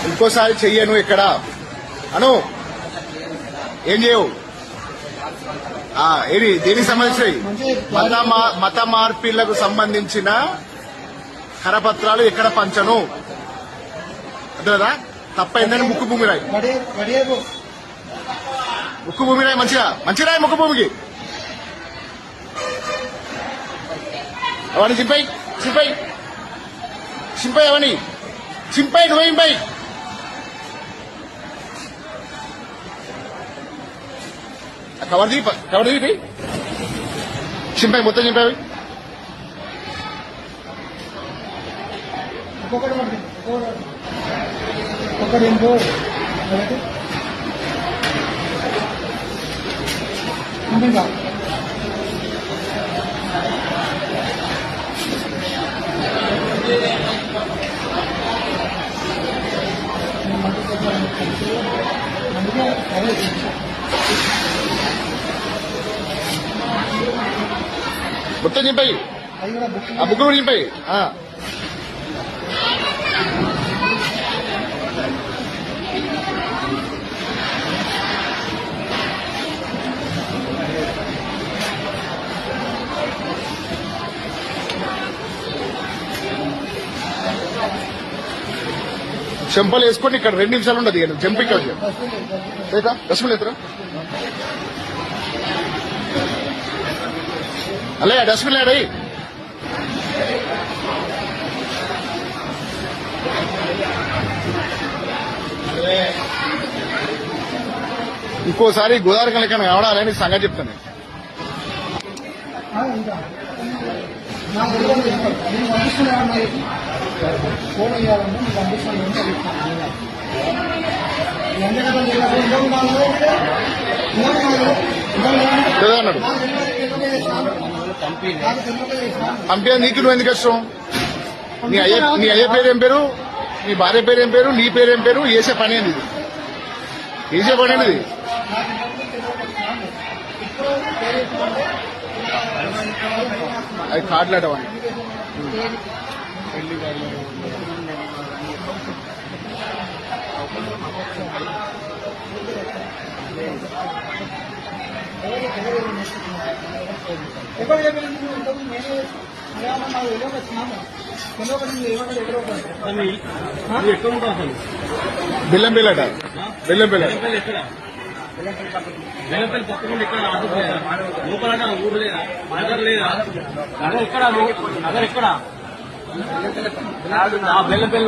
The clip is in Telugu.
ఇంకోసారి చెయ్యను ఇక్కడ అను ఏం చేయవు ఏది దేనికి సంబంధించి మత మార్పిళ్లకు సంబంధించిన కరపత్రాలు ఎక్కడ పంచను అదేదా తప్పైందని ముక్కు భూమి రాయి ముక్కు భూమి రాయి మంచిగా రాయి ముక్కు భూమికి అవన్నీ చింపై అవన్నీ చింపై నువ్వేంపై కవర్ దిగి చింపై మొత్తం చింపావి మొత్తం చింపాయి ఆ బుక్ కూడా చింపాయి చెంపలు వేసుకొని ఇక్కడ 2 నిమిషాలు ఉండదు ఇక చెంప ఇక్కడ లేదా డస్ట్బిన్ ఎత్తరా అలే డస్ట్బిన్ లేడై ఇంకోసారి గోదావరి కనుక కావడాలని సంగతి చెప్తాను అన్నాడు పంపే నీకు నువ్వు ఎందుకు ఇష్టం నీ అయ్య పేరు ఏం పేరు నీ భార్య పేరు ఏం పేరు నీ పేరు ఏం పేరు వేసే పని అనేది వేసే పని అనేది అది కాట్లాడమని బెల్లంపల్లి తప్పకుండా ఇక్కడ లోపల ఊరు లేదా నగర్ లేదా నగర్ ఎక్కడ నగర్ ఎక్కడ బెల్లంపల్లి